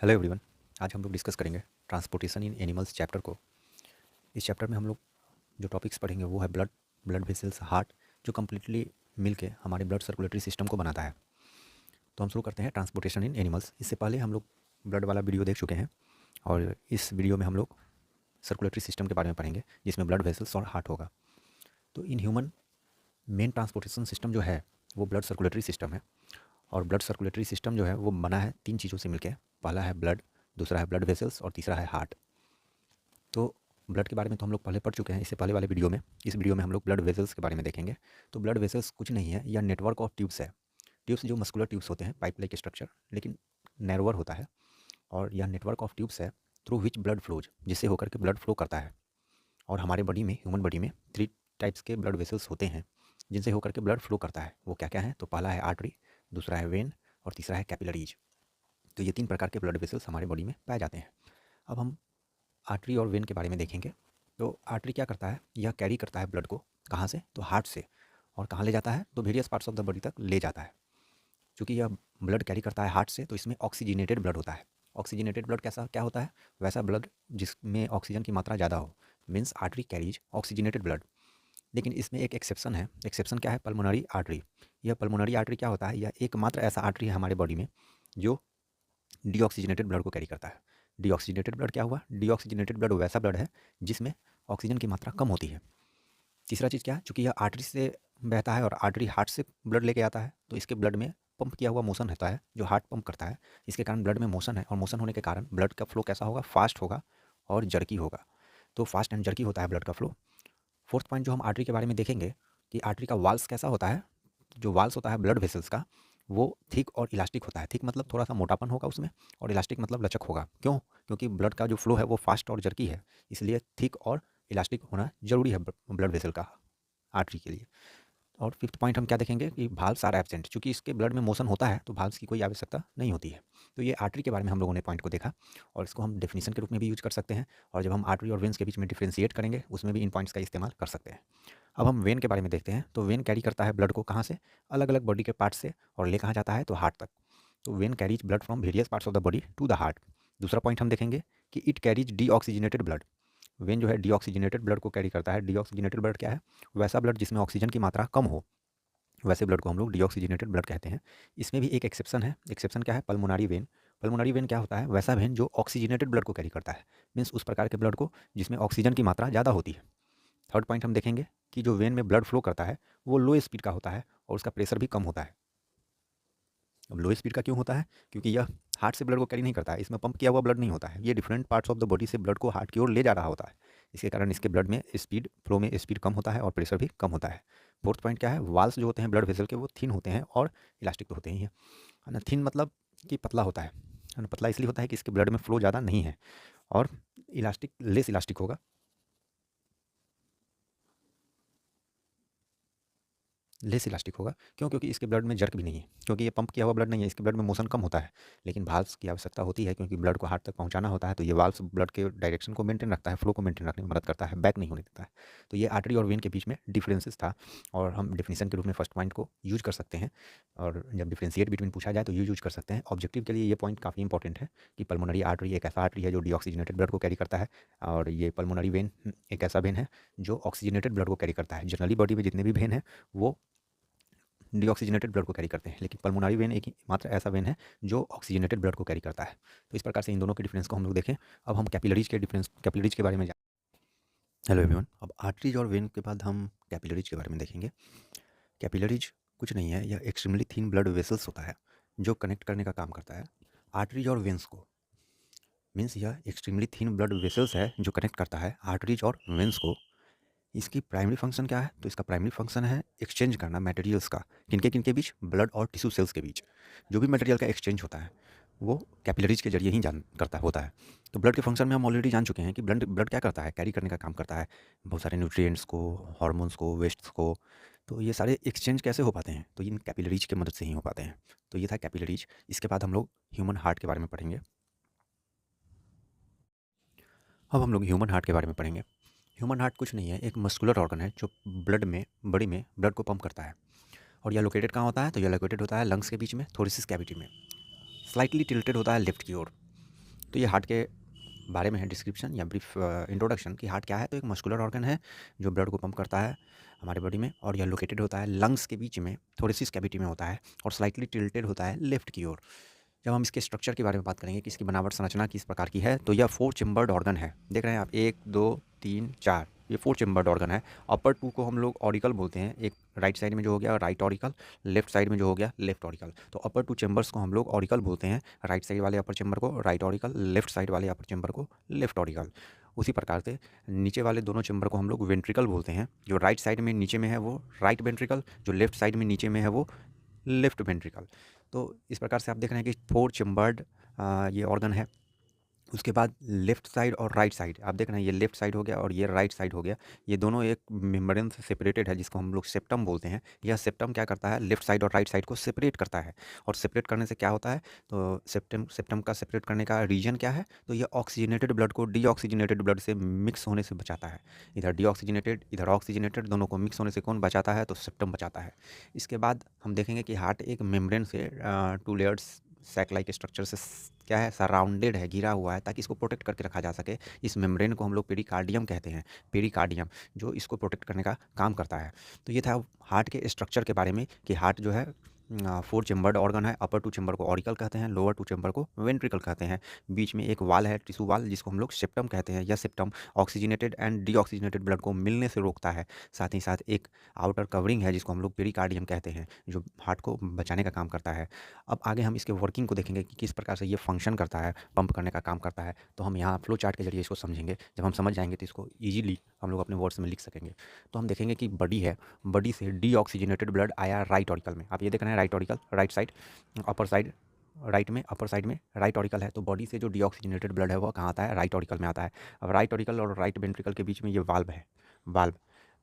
Hello everyone. आज हम लोग डिस्कस करेंगे ट्रांसपोर्टेशन इन एनिमल्स चैप्टर को। इस चैप्टर में हम लोग जो टॉपिक्स पढ़ेंगे वो है ब्लड, ब्लड वेसल्स, हार्ट, जो कम्प्लीटली मिलके हमारे ब्लड सर्कुलेटरी सिस्टम को बनाता है। तो हम शुरू करते हैं ट्रांसपोर्टेशन इन एनिमल्स। इससे पहले हम लोग ब्लड वाला वीडियो देख चुके हैं और इस वीडियो में हम लोग सर्कुलेटरी सिस्टम के बारे में पढ़ेंगे जिसमें ब्लड वेसल्स और हार्ट होगा। तो in human main transportation system जो है वो ब्लड सर्कुलेटरी सिस्टम है। और ब्लड सर्कुलेटरी सिस्टम जो है वो बना है तीन चीज़ों से मिलकर। पहला है ब्लड, दूसरा है ब्लड वेसल्स और तीसरा है हार्ट। तो ब्लड के बारे में तो हम लोग पहले पढ़ चुके हैं इससे पहले वाले वीडियो में। इस वीडियो में हम लोग ब्लड वेसल्स के बारे में देखेंगे। तो ब्लड वेसल्स कुछ नहीं है, यह नेटवर्क ऑफ ट्यूब्स है। ट्यूब्स जो मस्कुलर ट्यूब्स होते हैं, पाइप लाइक स्ट्रक्चर, लेकिन नैरोअर होता है। और यह नेटवर्क ऑफ ट्यूब्स है थ्रू विच ब्लड फ्लोज, जिससे होकर के ब्लड फ्लो करता है। और हमारे बॉडी में, ह्यूमन बॉडी में 3 टाइप्स के ब्लड वेसल्स होते हैं जिनसे होकर के ब्लड फ्लो करता है। वो क्या क्या है? तो पहला है आर्टरी, दूसरा है वेन और तीसरा है कैपिलरीज। तो ये 3 प्रकार के ब्लड वेसल्स हमारे बॉडी में पाए जाते हैं। अब हम आर्टरी और वेन के बारे में देखेंगे। तो आर्टरी क्या करता है? यह कैरी करता है ब्लड को। कहाँ से? तो हार्ट से। और कहाँ ले जाता है? तो various parts of the body तक ले जाता है। चूँकि यह ब्लड कैरी करता है हार्ट से, तो इसमें ऑक्सीजनेटेड ब्लड होता है। ऑक्सीजनेटेड ब्लड कैसा क्या होता है? वैसा ब्लड जिसमें ऑक्सीजन की मात्रा ज़्यादा हो, means artery carries oxygenated blood. लेकिन इसमें एक एक्सेप्शन है। एक्सेप्शन क्या है? Pulmonary artery. यह पल्मोनरी आर्टरी क्या होता है? यह एकमात्र ऐसा आर्टरी है हमारे बॉडी में जो डीऑक्सीजनेटेड ब्लड को कैरी करता है। डीऑक्सीजनेटेड ब्लड क्या हुआ? डीऑक्सीजनेटेड ब्लड वैसा ब्लड है जिसमें ऑक्सीजन की मात्रा कम होती है। तीसरा चीज़ क्या है? चूँकि यह आर्टरी से बहता है और आर्टरी हार्ट से ब्लड लेके आता है, तो इसके ब्लड में पंप किया हुआ मोशन होता है जो हार्ट पंप करता है। इसके कारण ब्लड में मोशन है और मोशन होने के कारण ब्लड का फ्लो कैसा होगा? फास्ट होगा और जर्की होगा। तो फास्ट एंड जर्की होता है ब्लड का फ्लो। फोर्थ पॉइंट जो हम आर्टरी के बारे में देखेंगे कि आर्टरी का वाल्स कैसा होता है। जो वाल्स होता है ब्लड वेसल्स का, वो थिक और इलास्टिक होता है। थिक मतलब थोड़ा सा मोटापन होगा उसमें, और इलास्टिक मतलब लचक होगा। क्यों? क्योंकि ब्लड का जो फ्लो है वो फास्ट और जर्की है, इसलिए थिक और इलास्टिक होना जरूरी है ब्लड वेसल का, आर्टरी के लिए। और फिफ्थ पॉइंट हम क्या देखेंगे कि भाल्व्स आर एब्सेंट। चूंकि इसके ब्लड में मोशन होता है तो भाल्व्स की कोई आवश्यकता नहीं होती है। तो ये आर्टरी के बारे में हम लोगों ने पॉइंट को देखा और इसको हम डेफिनेशन के रूप में भी यूज कर सकते हैं। और जब हम आर्टरी और वेन्स के बीच में डिफ्रेंशिएट करेंगे उसमें भी इन पॉइंट्स का इस्तेमाल कर सकते हैं। अब हम वेन के बारे में देखते हैं। तो वेन कैरी करता है ब्लड को कहाँ से? अलग अलग बॉडी के पार्ट से, और ले कहाँ जाता है? तो हार्ट तक। तो vein carries blood from various parts of the body to the heart. दूसरा पॉइंट हम देखेंगे कि it carries deoxygenated blood. Vein जो है डीऑक्सीजनेटेड ब्लड को कैरी करता है। डीऑक्सीजनेटेड ब्लड क्या है? वैसा ब्लड जिसमें ऑक्सीजन की मात्रा कम हो, वैसे ब्लड को हम लोग डीऑक्सीजनेटेड ब्लड कहते हैं। इसमें भी एक एक्सेप्शन है। एक्सेप्शन क्या है? Pulmonary vein. पल्मोनरी वेन क्या होता है? वैसा वेन जो ऑक्सीजनेटेड ब्लड को कैरी करता है, मीन्स उस प्रकार के ब्लड को जिसमें ऑक्सीजन की मात्रा ज़्यादा होती है। थर्ड पॉइंट हम देखेंगे कि जो वेन में ब्लड फ्लो करता है वो लो स्पीड का होता है और उसका प्रेशर भी कम होता है। अब लो स्पीड का क्यों होता है? क्योंकि यह हार्ट से ब्लड को कैरी नहीं करता है, इसमें पंप किया हुआ ब्लड नहीं होता है। ये different parts of the body से ब्लड को हार्ट की ओर ले जा रहा होता है। इसके कारण इसके ब्लड में स्पीड, फ्लो में स्पीड कम होता है और प्रेशर भी कम होता है। फोर्थ पॉइंट क्या है? वाल्स जो होते हैं ब्लड वेसल के वो थिन होते हैं और इलास्टिक तो होते ही हैं, है ना। थिन मतलब कि पतला होता है ना। पतला इसलिए होता है कि इसके ब्लड में फ्लो ज़्यादा नहीं है। और इलास्टिक, लेस इलास्टिक होगा। लेस इलास्टिक होगा। क्यों? क्योंकि इसके ब्लड में जर्क भी नहीं है, क्योंकि ये पंप किया हुआ ब्लड नहीं है, इसके ब्लड में मोशन कम होता है। लेकिन वाल्व्स की आवश्यकता होती है क्योंकि ब्लड को हार्ट तक पहुंचाना होता है। तो ये वाल्व्स ब्लड के डायरेक्शन को मेंटेन रखता है, फ्लो को मेंटेन रखने में मदद करता है, बैक नहीं होने देता है। तो ये आर्टरी और वेन के बीच में डिफरेंसेस था और हम डिफिनेशन के रूप में फर्स्ट पॉइंट को यूज कर सकते हैं। और जब डिफ्रेंशिएट बिटवीन पूछा जाए तो यूज कर सकते हैं। ऑब्जेक्टिव के लिए ये पॉइंट काफ़ी इंपॉर्टेंट है कि पल्मोनरी आर्टरी एक ऐसा आर्टरी है जो डीऑक्सीजनेटेड ब्लड को कैरी करता है, और ये पल्मोनरी वेन एक ऐसा वेन है जो ऑक्सीजनेटेड ब्लड को कैरी करता है। जनरली बॉडी में जितने भी वेन है वो डीऑक्सीजनेटेड ब्लड को कैरी करते हैं, लेकिन पल्मोनरी वेन एक ही मात्र ऐसा वेन है जो ऑक्सीजनेटेड ब्लड को कैरी करता है। तो इस प्रकार से इन दोनों के डिफरेंस को हम लोग देखें। अब हम कैपिलरीज के बारे में जान। Hello everyone. अब आर्टरीज और वेन के बाद हम कैपिलरीज के बारे में देखेंगे। कैपिलरीज कुछ नहीं है, यह एक्सट्रीमली थिन ब्लड वेसल्स होता है जो कनेक्ट करने का काम करता है आर्टरीज और वेंस को। मीन्स यह एक्सट्रीमली थिन ब्लड वेसल्स है जो कनेक्ट करता है आर्टरीज और वेंस को। इसकी प्राइमरी फंक्शन क्या है? तो इसका प्राइमरी फंक्शन है एक्सचेंज करना मटेरियल्स का। किनके किनके बीच? ब्लड और टिश्यू सेल्स के बीच। जो भी मटेरियल का एक्सचेंज होता है वो कैपिलरीज के जरिए ही जान करता होता है। तो ब्लड के फंक्शन में हम ऑलरेडी जान चुके हैं कि ब्लड ब्लड क्या करता है? कैरी करने का काम करता है बहुत सारे न्यूट्रिएंट्स को, हार्मोन्स को, वेस्ट्स को। तो ये सारे एक्सचेंज कैसे हो पाते हैं? तो इन कैपिलरीज की मदद से ही हो पाते हैं। तो ये था कैपिलरीज। इसके बाद हम लोग ह्यूमन हार्ट के बारे में पढ़ेंगे। अब हम लोग ह्यूमन हार्ट के बारे में पढ़ेंगे। ह्यूमन हार्ट कुछ नहीं है, एक मस्कुलर ऑर्गन है जो ब्लड में, बॉडी में ब्लड को पंप करता है। और यह लोकेटेड कहाँ होता है? तो यह लोकेटेड होता है लंग्स के बीच में, थोड़ी सी कैविटी में। स्लाइटली टिल्टेड होता है लेफ्ट की ओर। तो ये हार्ट के बारे में है डिस्क्रिप्शन या ब्रीफ इंट्रोडक्शन कि हार्ट क्या है। तो एक मस्कुलर ऑर्गन है जो ब्लड को पंप करता है हमारे बॉडी में, और यह लोकेटेड होता है लंग्स के बीच में, थोरेसिस कैविटी में होता है, और स्लाइटली टिल्टेड होता है लेफ्ट की ओर। जब हम इसके स्ट्रक्चर के बारे में बात करेंगे कि इसकी बनावट संरचना किस प्रकार की है, तो यह 4 चेम्बर्ड ऑर्गन है। देख रहे हैं आप, 1 2 3 4, ये 4 चेम्बर्ड ऑर्गन है। अपर 2 को हम लोग ऑरिकल बोलते हैं, एक राइट साइड में जो हो गया राइट ऑरिकल, लेफ्ट साइड में जो हो गया लेफ्ट ऑरिकल। तो अपर 2 चेम्बर्स को हम लोग ऑरिकल बोलते हैं, राइट साइड वाले अपर चेम्बर को राइट ऑरिकल, लेफ्ट साइड वाले अपर चेम्बर को लेफ्ट ऑरिकल। उसी प्रकार से नीचे वाले दोनों चेम्बर को हम लोग वेंट्रिकल बोलते हैं। जो राइट साइड में नीचे में है वो राइट वेंट्रिकल, जो लेफ्ट साइड में नीचे में है वो लेफ्ट वेंट्रिकल। तो इस प्रकार से आप देख रहे हैं कि 4 चेम्बर्ड ये ऑर्गन है। उसके बाद लेफ्ट साइड और राइट साइड आप देख रहे हैं, ये लेफ्ट साइड हो गया और ये राइट साइड हो गया। ये दोनों एक मेम्ब्रेन से सेपरेटेड है जिसको हम लोग सेप्टम बोलते हैं। यह सेप्टम क्या करता है, लेफ्ट साइड और राइट साइड को सेपरेट करता है। और सेपरेट करने से क्या होता है, तो सेप्टम का सेपरेट करने का रीजन क्या है, तो ये ऑक्सीजनेटेड ब्लड को डीऑक्सीजनेटेड ब्लड से मिक्स होने से बचाता है। इधर डीऑक्सीजनेटेड इधर ऑक्सीजनेटेड, दोनों को मिक्स होने से कौन बचाता है, तो सेप्टम बचाता है। इसके बाद हम देखेंगे कि हार्ट एक मेम्ब्रेन से 2 लेयर्स सैक लाइक स्ट्रक्चर से क्या है, सराउंडेड है, घिरा हुआ है, ताकि इसको प्रोटेक्ट करके रखा जा सके। इस मेम्ब्रेन को हम लोग पेरिकार्डियम कहते हैं, पेरिकार्डियम, जो इसको प्रोटेक्ट करने का काम करता है। तो ये था हार्ट के स्ट्रक्चर के बारे में कि हार्ट जो है 4 चेम्बर्ड ऑर्गन है। अपर 2 चेम्बर को ऑरिकल कहते हैं, लोअर 2 चेम्बर को वेंट्रिकल कहते हैं। बीच में एक वाल है, टिश्यू वाल, जिसको हम लोग सेप्टम कहते हैं। यह septum oxygenated and deoxygenated blood को मिलने से रोकता है। साथ ही साथ एक आउटर कवरिंग है जिसको हम लोग पेरिकार्डियम कहते हैं, जो हार्ट को बचाने का काम करता है। अब आगे हम इसके वर्किंग को देखेंगे कि किस प्रकार से ये फंक्शन करता है, पंप करने का काम करता है। तो हम यहाँ फ्लो चार्ट के जरिए इसको समझेंगे। जब हम समझ जाएंगे तो इसको ईजिली हम लोग अपने वर्ड्स में लिख सकेंगे। तो हम देखेंगे कि बॉडी है, बॉडी से डीऑक्सीजनेटेड ब्लड आया राइट ऑरिकल में। आप ये देख रहे हैं right auricle, right side, upper side right में, अपर साइड में राइट ऑरिकल है। तो बॉडी से जो डीऑक्सीजनेटेड ब्लड है वो कहाँ आता है, राइट ऑरिकल में आता है। अब राइट ऑरिकल और राइट वेंट्रिकल के बीच में ये वाल्व है, वाल्व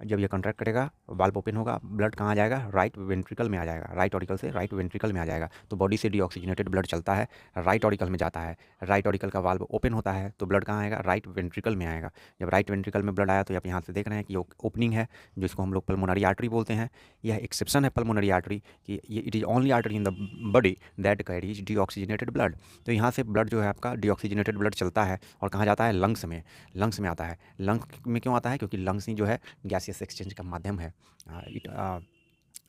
जब ये कॉन्ट्रैक्ट करेगा, वाल्व ओपन होगा, ब्लड कहाँ जाएगा, राइट वेंट्रिकल में आ जाएगा, राइट ऑरिकल से राइट वेंट्रिकल में आ जाएगा। तो बॉडी से डीऑक्सीजनेटेड ब्लड चलता है, राइट ऑरिकल में जाता है, राइट ऑरिकल का वाल्व ओपन होता है, तो ब्लड कहाँ आएगा, राइट वेंट्रिकल में आएगा। जब राइट वेंट्रिकल में ब्लड आया तो आप यहाँ से देख रहे हैं कि ओपनिंग है, जिसको हम लोग पल्मोनरी आर्टरी बोलते हैं। यह एक्सेप्शन है पल्मोनरी आर्टरी कि ये it is only artery in the body that carries deoxygenated blood. तो यहाँ से ब्लड जो है आपका डीऑक्सीजनेटेड ब्लड चलता है और कहाँ जाता है, लंग्स में, लंग्स में आता है। लंग्स में क्यों आता है, क्योंकि लंग्स ही जो है गैसियस एक्सचेंज का माध्यम है। It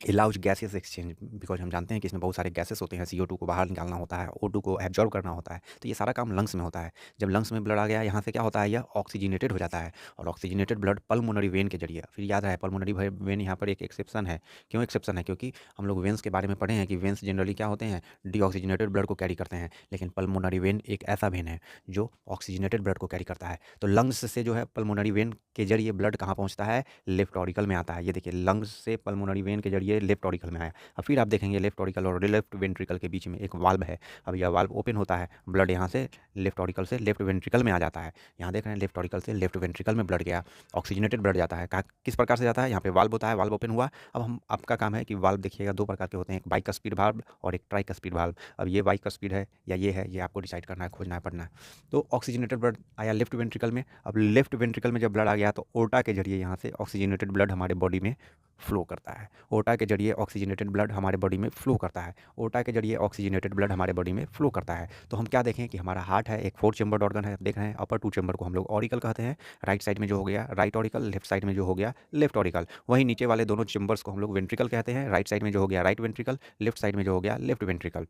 allows gases exchange, because हम जानते हैं कि इसमें बहुत सारे गैसेस होते हैं। CO2 को बाहर निकालना होता है, O2 को एब्जॉर्व करना होता है, तो ये सारा काम लंग्स में होता है। जब लंग्स में ब्लड आ गया, यहाँ से क्या होता है, यह ऑक्सीजनेटेड हो जाता है, और ऑक्सीजनेटेड ब्लड पल्मोनरी वेन के जरिए। फिर याद रहे पल्मोनरी वेन यहाँ पर एक एक्सेप्शन है। क्यों एक्सेप्शन है, क्योंकि हम लोग वेंस के बारे में पढ़े हैं कि वेंस जनरली क्या होते हैं, डीऑक्सीजनेटेड ब्लड को कैरी करते हैं, लेकिन पल्मोनरी वेन एक ऐसा वेन है जो ऑक्सीजनेटेड ब्लड को कैरी करता है। तो लंग्स से जो है पल्मोनरी वेन के जरिए ब्लड कहाँ पहुँचता है, लेफ्ट ऑरिकल में आता है। ये देखिए, लंग्स से पल्मोनरी वेन के जरिए लेफ्ट ऑरिकल में आया। अब फिर आप देखेंगे लेफ्ट ऑरिकल और लेफ्ट वेंट्रिकल के बीच में एक वाल्व है। अब यह वाल्व ओपन होता है, ब्लड यहाँ से लेफ्ट ऑरिकल से लेफ्ट वेंट्रिकल में आ जाता है। यहाँ देख रहे हैं लेफ्ट ऑरिकल से लेफ्ट वेंट्रिकल में ब्लड गया, ऑक्सीजनेटेड ब्लड जाता है। किस प्रकार से जाता है, यहाँ पे वाल्व होता है, वाल्व ओपन हुआ। अब हम आपका काम है कि वाल्व देखिएगा 2 प्रकार के होते हैं, एक बाइकस्पिड वाल्व और एक ट्राइकस्पिड वाल्व। अब ये बाइकस्पिड है या ये है, ये आपको डिसाइड करना है, खोजना है, पढ़ना है। तो ऑक्सीजनेटेड ब्लड आया लेफ्ट वेंट्रिकल में। अब लेफ्ट वेंट्रिकल में जब ब्लड आ गया तो ओर्टा के जरिए यहाँ से ऑक्सीजनेटेड ब्लड हमारे बॉडी में फ्लो करता है। ओर्टा के जरिए ऑक्सीजनेटेड ब्लड हमारे बॉडी में फ्लो करता है, ओर्टा के जरिए ऑक्सीजनेटेड ब्लड हमारे बॉडी में फ्लो करता है। तो हम क्या देखें कि हमारा हार्ट है एक 4 चेम्बर्ड ऑर्गन है। देख रहे हैं अपर 2 चेम्बर को हम लोग ऑरिकल कहते हैं, राइट साइड में जो हो गया राइट ऑरिकल, लेफ्ट साइड में जो हो गया लेफ्ट ऑरिकल। वहीं नीचे वाले दोनों चेम्बर्स को हम लोग वेंट्रिकल कहते हैं, राइट साइड में जो हो गया राइट वेंट्रिकल, लेफ्ट साइड में जो हो गया लेफ्ट वेंट्रिकल।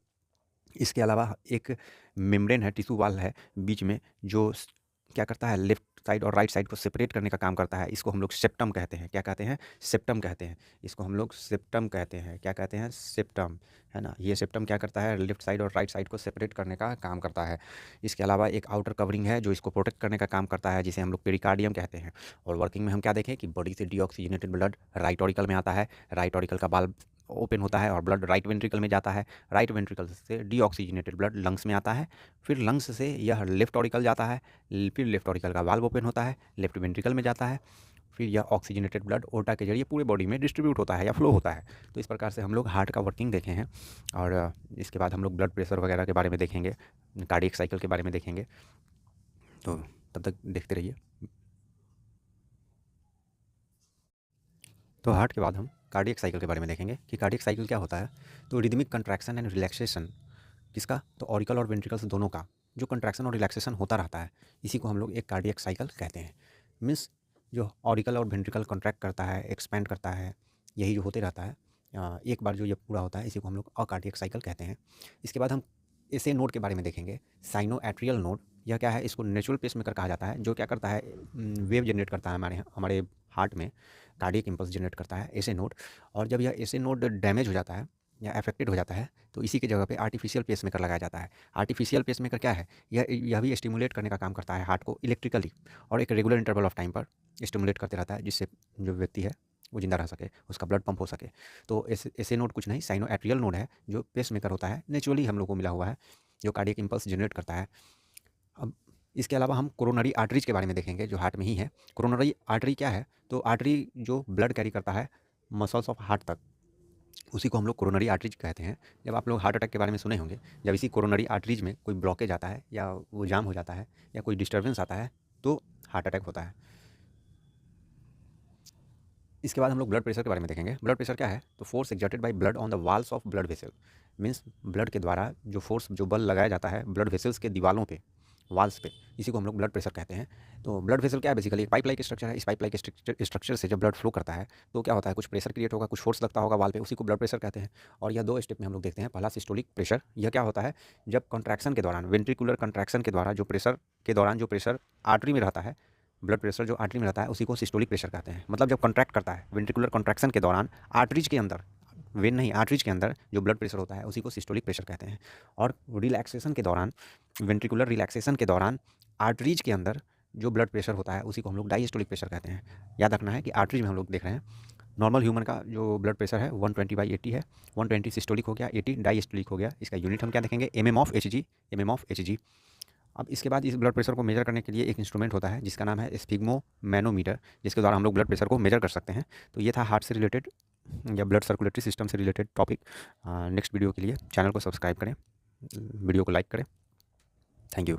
इसके अलावा एक मेम्ब्रेन है, टिश्यू वाल है बीच में, जो क्या करता है, लेफ्ट साइड और राइट साइड को सेपरेट करने का काम करता है। इसको हम लोग सेप्टम कहते हैं। क्या कहते हैं, सेप्टम कहते हैं। इसको हम लोग सेप्टम कहते हैं। क्या कहते हैं, सेप्टम, है ना। ये सेप्टम क्या करता है, लेफ्ट साइड और राइट साइड को सेपरेट करने का काम करता है। इसके अलावा एक आउटर कवरिंग है जो इसको प्रोटेक्ट करने का काम करता है, जिसे हम लोग पेरिकार्डियम कहते हैं। और वर्किंग में हम क्या देखें कि बॉडी से डीऑक्सीजनेटेड ब्लड राइट ऑरिकल में आता है, राइट ऑरिकल का वाल्व ओपन होता है और ब्लड राइट वेंट्रिकल में जाता है, राइट वेंट्रिकल से डीऑक्सीजनेटेड ब्लड लंग्स में आता है, फिर लंग्स से यह लेफ्ट ऑरिकल जाता है, फिर लेफ्ट ऑरिकल का वाल्व ओपन होता है, लेफ्ट वेंट्रिकल में जाता है, फिर यह ऑक्सीजनेटेड ब्लड ओर्टा के जरिए पूरे बॉडी में डिस्ट्रीब्यूट होता है या फ्लो होता है। तो इस प्रकार से हम लोग हार्ट का वर्किंग देखे हैं। और इसके बाद हम लोग ब्लड प्रेशर वगैरह के बारे में देखेंगे, कार्डियक साइकिल के बारे में देखेंगे। तो तब तक देखते रहिए। तो हार्ट के बाद हम कार्डियक साइकिल के बारे में देखेंगे कि कार्डियक साइकिल क्या होता है। तो रिदमिक कंट्रैक्शन एंड रिलैक्सेशन किसका, तो ऑरिकल और वेंट्रिकल्स दोनों का, जो कंट्रैक्शन और रिलैक्सेशन होता रहता है, इसी को हम लोग एक कार्डियक साइकिल कहते हैं। मीन्स जो ऑरिकल और वेंट्रिकल कॉन्ट्रैक्ट करता है, एक्सपेंड करता है, यही जो होते रहता है, एक बार जो ये पूरा होता है, इसी को हम लोग अकार्डियक साइकिल कहते हैं। इसके बाद हम ऐसे नोड के बारे में देखेंगे, साइनो एट्रियल नोड। यह क्या है, इसको नेचुरल पेसमेकर कहा जाता है, जो क्या करता है, वेव जनरेट करता है हमारे हार्ट में, कार्डियक इम्पल्स जनरेट करता है ऐसे नोड। और जब यह ऐसे नोड डैमेज हो जाता है या अफेक्टेड हो जाता है, तो इसी की जगह पे आर्टिफिशियल पेसमेकर लगाया जाता है। आर्टिफिशियल पेसमेकर क्या है, यह भी स्टिमुलेट करने का काम करता है हार्ट को इलेक्ट्रिकली, और एक रेगुलर इंटरवल ऑफ टाइम पर स्टिमुलेट करते रहता है, जिससे जो व्यक्ति है वो जिंदा रह सके, उसका ब्लड पंप हो सके। तो ऐसे नोड कुछ नहीं, साइनो एट्रियल नोड है, जो पेसमेकर होता है, नेचुरली हम लोग को मिला हुआ है, जो कार्डियक इम्पल्स जनरेट करता है। अब इसके अलावा हम कोरोनरी आर्टरीज के बारे में देखेंगे, जो हार्ट में ही है। कोरोनरी आर्टरी क्या है, तो आर्टरी जो ब्लड कैरी करता है मसल्स ऑफ हार्ट तक, उसी को हम लोग कोरोनरी आर्टरीज कहते हैं। जब आप लोग हार्ट अटैक के बारे में सुने होंगे, जब इसी कोरोनरी आर्टरीज में कोई ब्लॉकेज आता है या वो जाम हो जाता है या कोई डिस्टर्बेंस आता है, तो हार्ट अटैक होता है। इसके बाद हम लोग ब्लड प्रेशर के बारे में देखेंगे। ब्लड प्रेशर क्या है, तो force exerted by blood on the walls of blood vessel. Means blood के द्वारा जो फोर्स, जो बल लगाया जाता है ब्लड वेसल्स के दीवालों पे, वाल्स पे, इसी को हम लोग ब्लड प्रेशर कहते हैं। तो ब्लड वेसल क्या है, बेसिकली एक पाइप लाइक स्ट्रक्चर है। इस पाइप लाइक स्ट्रक्चर से जब ब्लड फ्लो करता है, तो क्या होता है, कुछ प्रेशर क्रिएट होगा, कुछ फोर्स लगता होगा वाल पे, उसी को ब्लड प्रेशर कहते हैं। और यह दो स्टेप में हम लोग देखते हैं। पहला सिस्टोलिक प्रेशर, यह क्या होता है, जब कॉन्ट्रैक्शन के दौरान, वेंट्रिकुलर कॉन्ट्रैक्शन के द्वारा जो प्रेशर के दौरान जो प्रेशर आर्टरी में रहता है, ब्लड प्रेशर जो आर्टरी में रहता है, उसी को सिस्टोलिक प्रेशर कहते हैं। मतलब जब कॉन्ट्रैक्ट करता है, वेंट्रिकुलर कॉन्ट्रैक्शन के दौरान आर्टरीज के अंदर, वेन नहीं, आर्टरीज के अंदर जो ब्लड प्रेशर होता है, उसी को सिस्टोलिक प्रेशर कहते हैं। और रिलैक्सेशन के दौरान, वेंट्रिकुलर रिलैक्सेशन के दौरान आर्टरीज के अंदर जो ब्लड प्रेशर होता है, उसी को हम लोग डायस्टोलिक प्रेशर कहते हैं। याद रखना है कि आर्टरीज में हम लोग देख रहे हैं, नॉर्मल ह्यूमन का जो ब्लड प्रेशर है 120/80 है। 120 सिस्टोलिक हो गया, 80 डायस्टोलिक हो गया। इसका यूनिट हम क्या देखेंगे, mm/Hg, mm/Hg। अब इसके बाद इस ब्लड प्रेशर को मेजर करने के लिए एक इंस्ट्रूमेंट होता है, जिसका नाम है स्फिग्मोमैनोमीटर, जिसके द्वारा हम लोग ब्लड प्रेशर को मेजर कर सकते हैं। तो ये था हार्ट से रिलेटेड या ब्लड सर्कुलेटरी सिस्टम से रिलेटेड टॉपिक। नेक्स्ट वीडियो के लिए चैनल को सब्सक्राइब करें, वीडियो को लाइक करें। Thank you.